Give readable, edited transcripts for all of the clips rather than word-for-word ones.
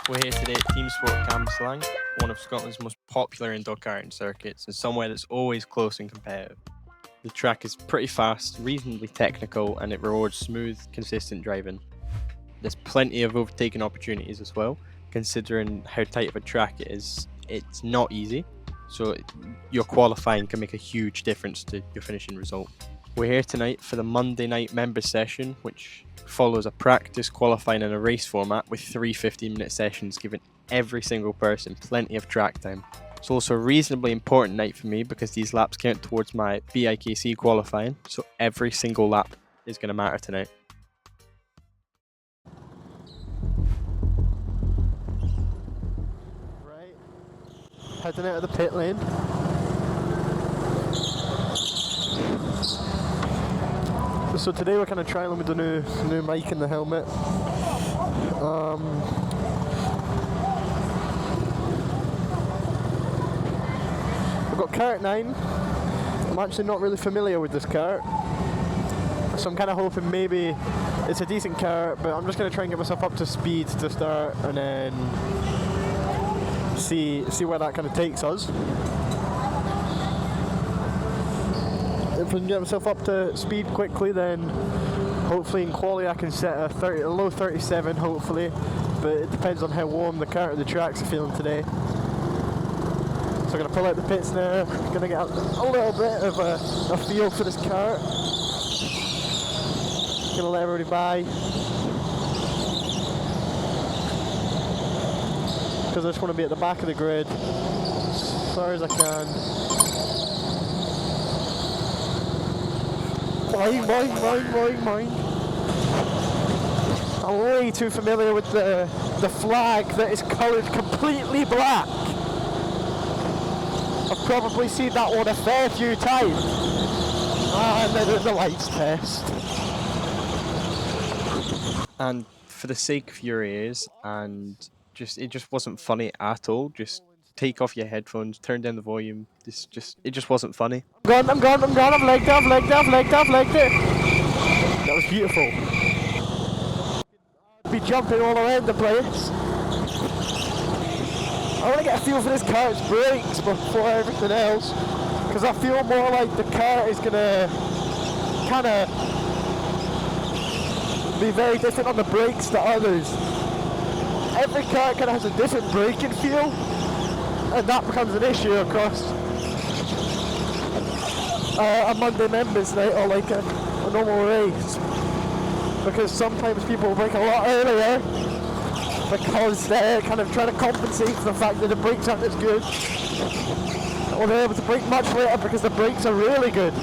We're here today at TeamSport Cambuslang, one of Scotland's most popular indoor karting circuits and somewhere that's always close and competitive. The track is pretty fast, reasonably technical, and it rewards smooth, consistent driving. There's plenty of overtaking opportunities as well, considering how tight of a track it is. It's not easy, so your qualifying can make a huge difference to your finishing result. We're here tonight for the Monday night members session, which follows a practice, qualifying and a race format with 3 15-minute sessions, giving every single person plenty of track time. It's also a reasonably important night for me because these laps count towards my BIKC qualifying, so every single lap is going to matter tonight. Right, heading out of the pit lane. So today we're kind of trialing with the new mic in the helmet. I've got kart 9. I'm actually not really familiar with this kart, so I'm kind of hoping maybe it's a decent kart, but I'm just going to try and get myself up to speed to start and then see where that kind of takes us. If I can get myself up to speed quickly, then hopefully in quali I can set a low 37 hopefully, but it depends on how warm the kart or the tracks are feeling today. So I'm going to pull out the pits now, going to get a little bit of a feel for this kart. Going to let everybody by, because I just want to be at the back of the grid as far as I can. Mine. I'm way too familiar with the flag that is coloured completely black. I've probably seen that one a fair few times. And then there's the lights test. And for the sake of your ears, and it just wasn't funny at all. Just take off your headphones, turn down the volume. It just wasn't funny. I'm gone. I've legged it. That was beautiful. Be jumping all around the place. I want to get a feel for this kart's brakes before everything else, because I feel more like the kart is going to kind of be very different on the brakes to others. Every kart kind of has a different braking feel, and that becomes an issue across a Monday members night or like a normal race, because sometimes people brake a lot earlier because they're kind of trying to compensate for the fact that the brakes aren't as good, or they're able to brake much later because the brakes are really good.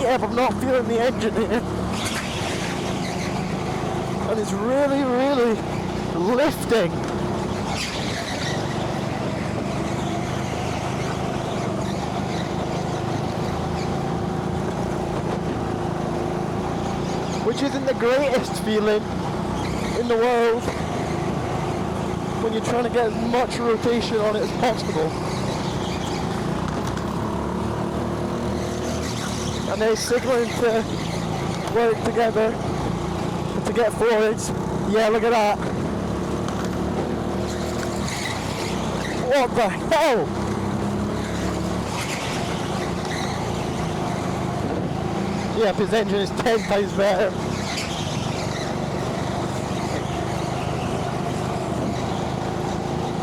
Yeah, but I'm not feeling the engine here, and it's really lifting. Which isn't the greatest feeling in the world when you're trying to get as much rotation on it as possible. And they're signaling to work together to get forwards. Yeah, look at that. What the hell? Yeah, his engine is 10 times better.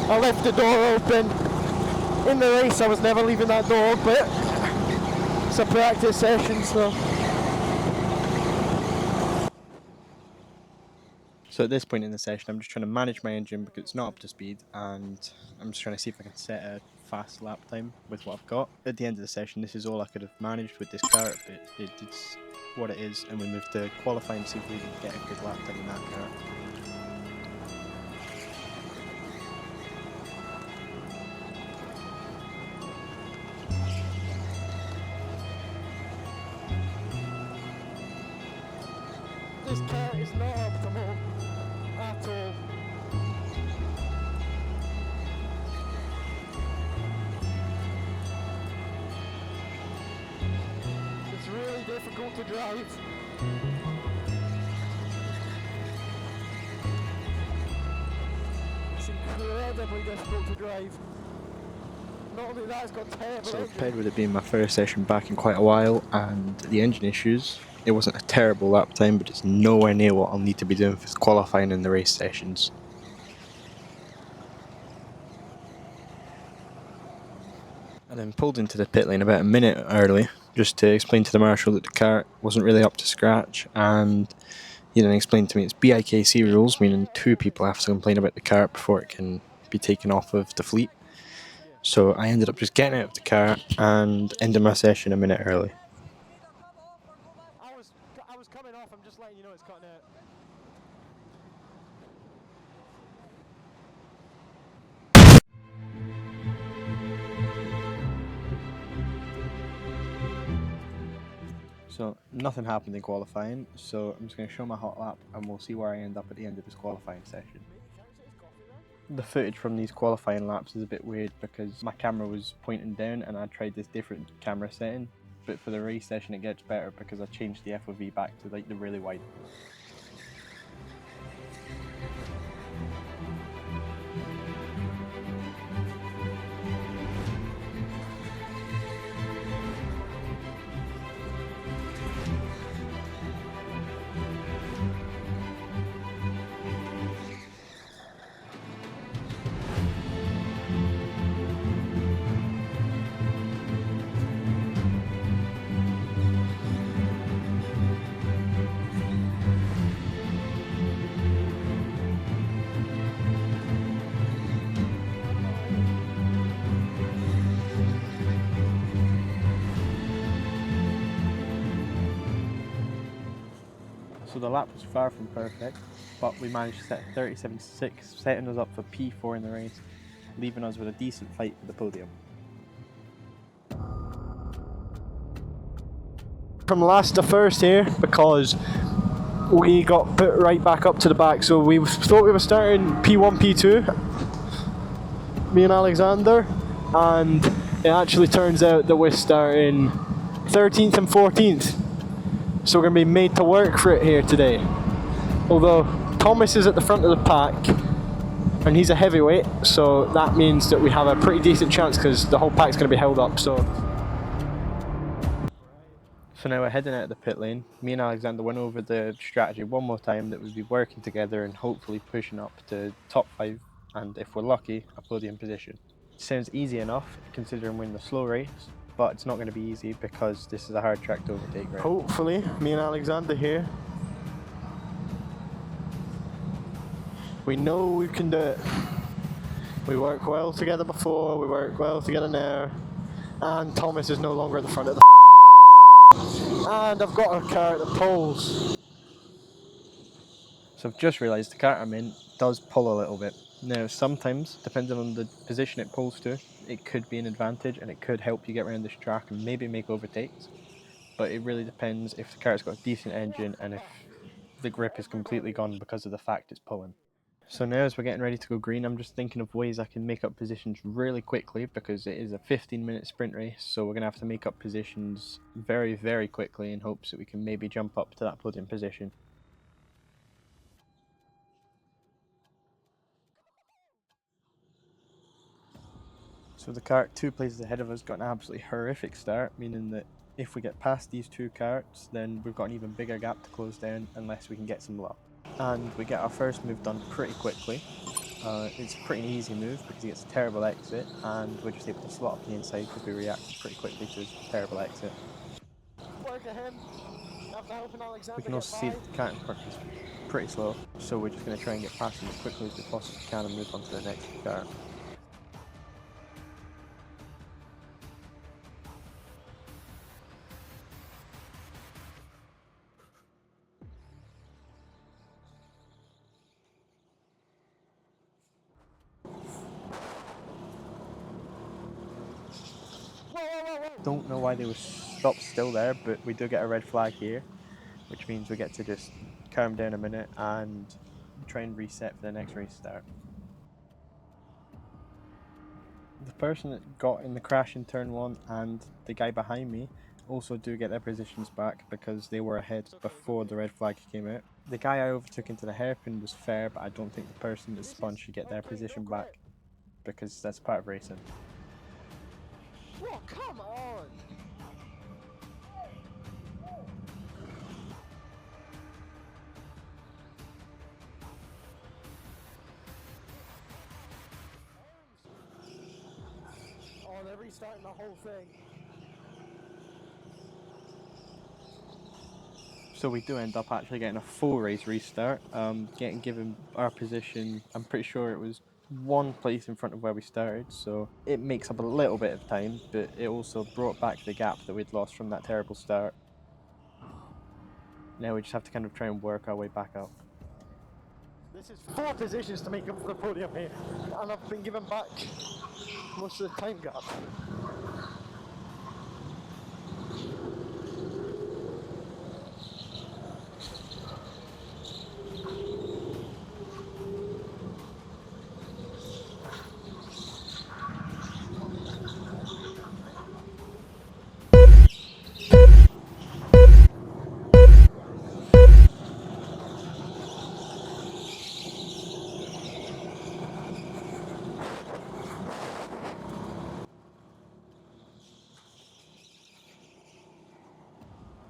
I left the door open. In the race I was never leaving that door open. It's a practice session, so. So at this point in the session, I'm just trying to manage my engine because it's not up to speed, and I'm just trying to see if I can set a fast lap time with what I've got. At the end of the session, this is all I could have managed with this kart, but it's what it is, and we move to qualifying to see if we can get a good lap time in that kart. This kart is not optimal at all. It's really difficult to drive. It's incredibly difficult to drive. Not only that, it's got terrible So engine. compared with it being my first session back in quite a while and the engine issues, it wasn't a terrible lap time, but it's nowhere near what I'll need to be doing for qualifying in the race sessions. I then pulled into the pit lane about a minute early just to explain to the marshal that the car wasn't really up to scratch, and he then explained to me it's BIKC rules, meaning 2 people have to complain about the car before it can be taken off of the fleet. So I ended up just getting out of the car and ending my session a minute early. I was coming off, I'm just letting you know it's cutting out. So nothing happened in qualifying, so I'm just going to show my hot lap and we'll see where I end up at the end of this qualifying session. The footage from these qualifying laps is a bit weird because my camera was pointing down and I tried this different camera setting, but for the race session it gets better because I changed the FOV back to like the really wide. So the lap was far from perfect, but we managed to set 37.6, setting us up for P4 in the race, leaving us with a decent fight for the podium. From last to first here because we got put right back up to the back, so we thought we were starting P1, P2, me and Alexander, and it actually turns out that we're starting 13th and 14th. So we're going to be made to work for it here today. Although Thomas is at the front of the pack and he's a heavyweight, so that means that we have a pretty decent chance because the whole pack's going to be held up. So now we're heading out of the pit lane. Me and Alexander went over the strategy one more time that we'd be working together and hopefully pushing up to top 5 and if we're lucky, a podium position. Sounds easy enough considering we're in the slow race, but it's not going to be easy because this is a hard track to overtake, right? hopefully, me and Alexander here, we know we can do it. We work well together before, we work well together now, and Thomas is no longer at the front of the and I've got a car at the poles. So I've just realised the kart I'm in does pull a little bit. Now sometimes, depending on the position it pulls to, it could be an advantage and it could help you get around this track and maybe make overtakes. But it really depends if the kart's got a decent engine and if the grip is completely gone because of the fact it's pulling. So now as we're getting ready to go green, I'm just thinking of ways I can make up positions really quickly because it is a 15-minute sprint race, so we're going to have to make up positions very, very quickly in hopes that we can maybe jump up to that podium position. So the kart 2 places ahead of us got an absolutely horrific start, meaning that if we get past these 2 karts, then we've got an even bigger gap to close down unless we can get some luck. And we get our first move done pretty quickly. It's a pretty easy move because he gets a terrible exit and we're just able to slot up the inside because we reacted pretty quickly to his terrible exit. Work at him. After helping Alexander We can also see that the karting park is pretty slow, so we're just going to try and get past him as quickly as we possibly can and move on to the next kart. Don't know why they were stopped still there, but we do get a red flag here, which means we get to just calm down a minute and try and reset for the next race start. The person that got in the crash in turn 1 and the guy behind me also do get their positions back because they were ahead before the red flag came out. The guy I overtook into the hairpin was fair, but I don't think the person that spun should get their position back because that's part of racing. Whoa, come on! Oh, they're restarting the whole thing. So we do end up actually getting a full race restart, getting given our position. I'm pretty sure it was one place in front of where we started, so it makes up a little bit of time, but it also brought back the gap that we'd lost from that terrible start. Now we just have to kind of try and work our way back up. This is 4 positions to make up for the podium here, and I've been given back most of the time gap.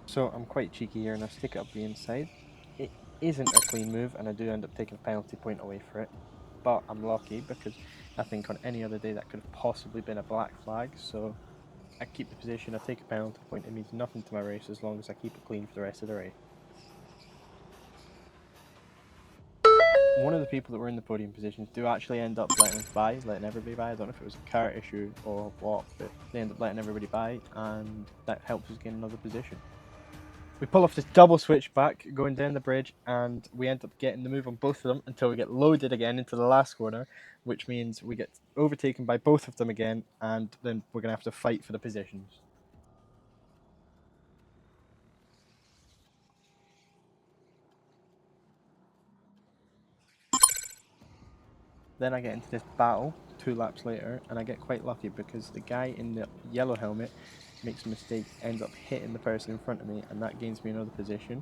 So I'm quite cheeky here and I stick it up the inside. It isn't a clean move and I do end up taking a penalty point away for it. But I'm lucky because I think on any other day that could have possibly been a black flag. So I keep the position, I take a penalty point. It means nothing to my race as long as I keep it clean for the rest of the race. One of the people that were in the podium positions do actually end up letting us by, letting everybody by. I don't know if it was a cart issue or what, but they end up letting everybody by and that helps us gain another position. We pull off this double switchback going down the bridge and we end up getting the move on both of them until we get loaded again into the last corner, which means we get overtaken by both of them again and then we're going to have to fight for the positions. Then I get into this battle 2 laps later and I get quite lucky because the guy in the yellow helmet makes a mistake, ends up hitting the person in front of me and that gains me another position.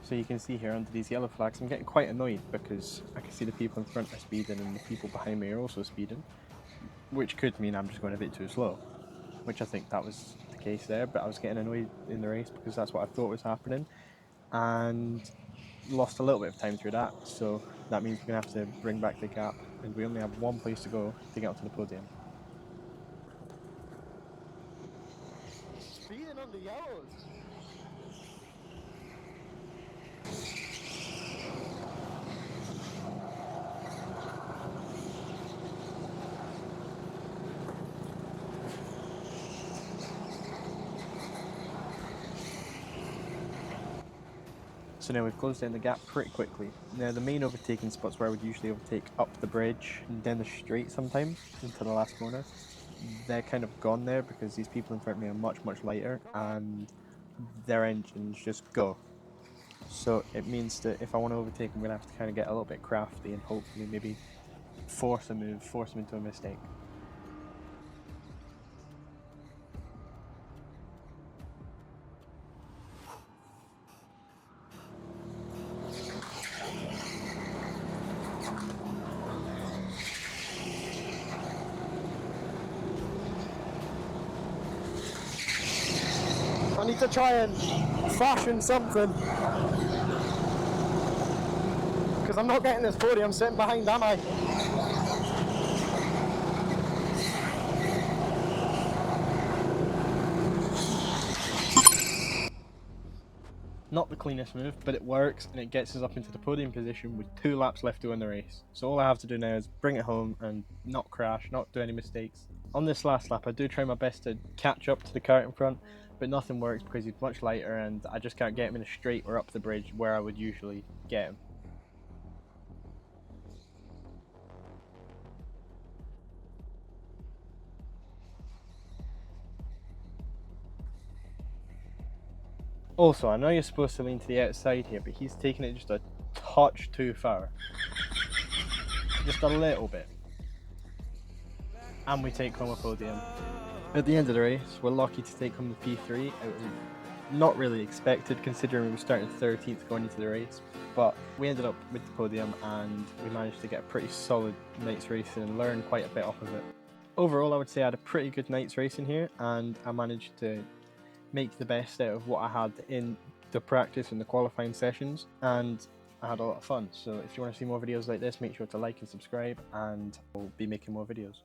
So you can see here under these yellow flags, I'm getting quite annoyed because I can see the people in front are speeding and the people behind me are also speeding, which could mean I'm just going a bit too slow, which I think that was the case there, but I was getting annoyed in the race because that's what I thought was happening and lost a little bit of time through that. So that means we're going to have to bring back the gap and we only have one place to go to get onto the podium. Speeding on the yellows. So now we've closed down the gap pretty quickly. Now the main overtaking spots where I would usually overtake up the bridge and down the straight sometimes into the last corner, they're kind of gone there because these people in front of me are much lighter and their engines just go. So it means that if I want to overtake, I'm going to have to kind of get a little bit crafty and hopefully maybe force a move, force them into a mistake. I need to try and fashion something. Because I'm not getting this podium sitting behind, am I? Not the cleanest move, but it works and it gets us up into the podium position with 2 laps left to win the race. So all I have to do now is bring it home and not crash, not do any mistakes. On this last lap, I do try my best to catch up to the cart in front, but nothing works because he's much lighter and I just can't get him in a straight or up the bridge where I would usually get him. Also, I know you're supposed to lean to the outside here, but he's taking it just a touch too far. Just a little bit. And we take home a podium. At the end of the race, we're lucky to take home the P3. It was not really expected considering we were starting 13th going into the race, but we ended up with the podium and we managed to get a pretty solid night's racing and learn quite a bit off of it. Overall, I would say I had a pretty good night's racing here, and I managed to make the best out of what I had in the practice and the qualifying sessions, and I had a lot of fun. So if you want to see more videos like this, make sure to like and subscribe, and I'll be making more videos.